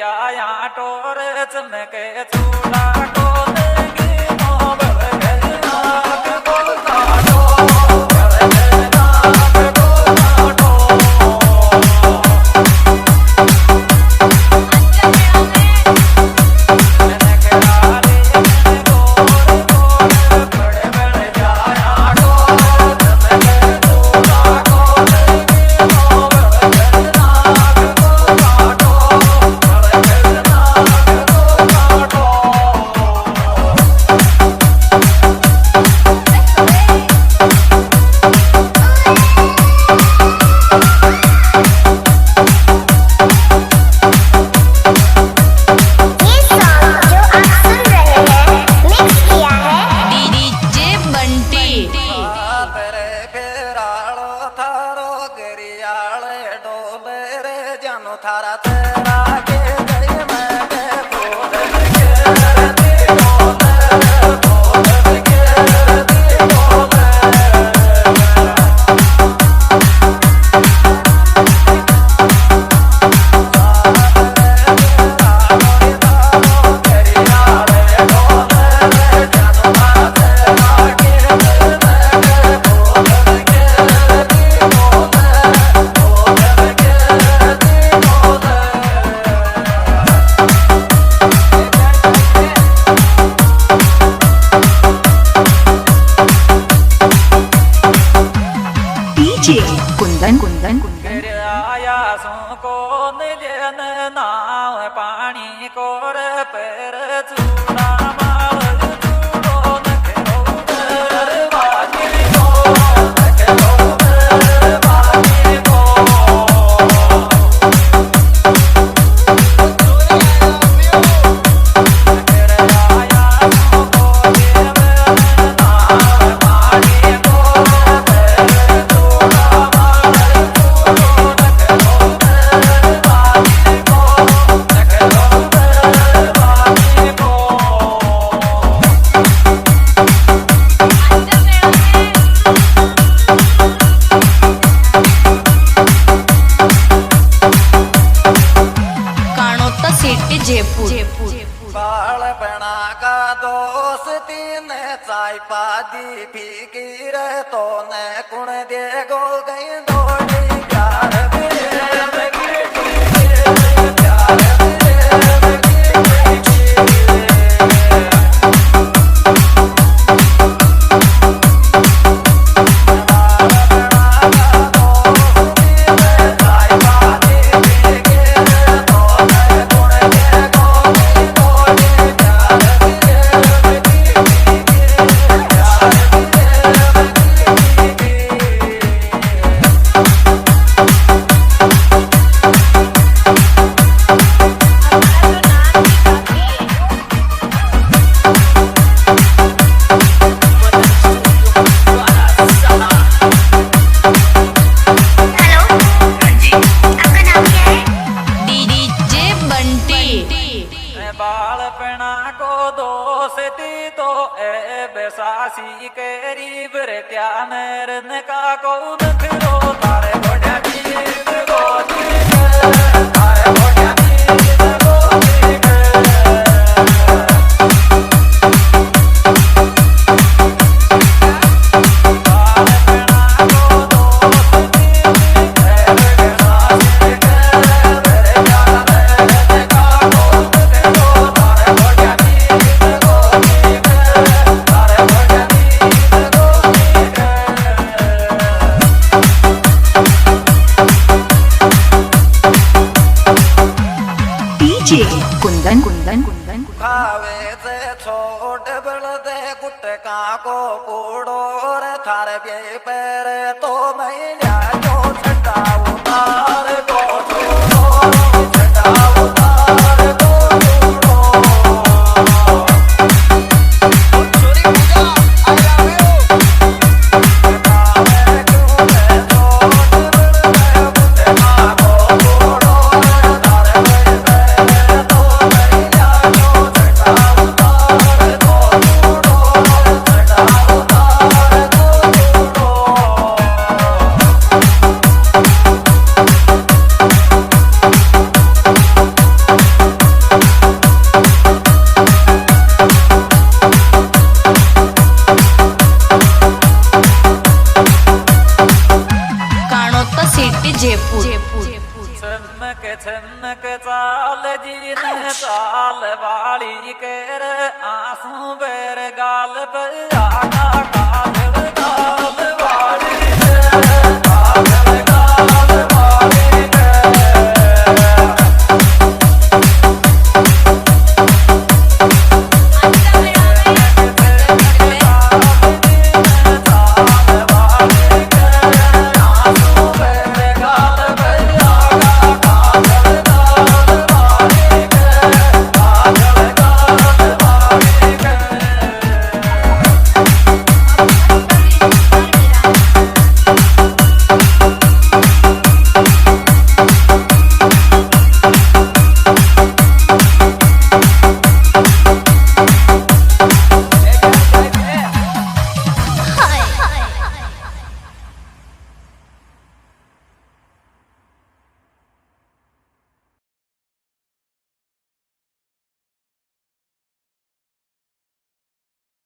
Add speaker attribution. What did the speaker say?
Speaker 1: जाया टोर चमके चूड़ा को देगी मोबल नाक बोलता टो नाक बोलता टो मैंने कहा रे मैंने गोर गोर बड़े बड़े जाया टोर चमके चूड़ा को देगी मोबल नाक बोलता टो थारा तेरा के गई मैं के बोल के दी बोल के दी बोल
Speaker 2: कुंदन कुंदन कुंदन
Speaker 1: आया सो को निजन नाव पानी कोर पैर चूड़ा माल चूड़ो नखरो दर बाकी को नखरो दर बाकी को आया सो को निजन नाव पानी कोर पैर चूड़ा
Speaker 2: जयपुर
Speaker 1: बाल बना का दोस्ती ने चाय पादी फीकी रे तो ने कुण दे गो गई दौड़ी प्यार बालपना को दोस्ती तो ए बेसासी केरी बर क्या नरन का को नखरो तारे बढ़िया गीत गोदी तारे बढ़िया गीत गोदी
Speaker 2: कुंदन कुंदन कुंदन
Speaker 1: खावे से छोट बड़दे गुटका को कूड़ो रे थार बे पैर तो मैया जो छटा उतार को छोड़ो छटा उतार को छोड़ो छोरी पूजा आया हो खावे क्यों से छोट बड़दे गुटका को कूड़ो रे थार बे पैर तो मैया जो छटा उतार को छोड़ो छटा उतार को छोड़ो लाल जी ने साल वाली केर आंसू बेर गाल पे आका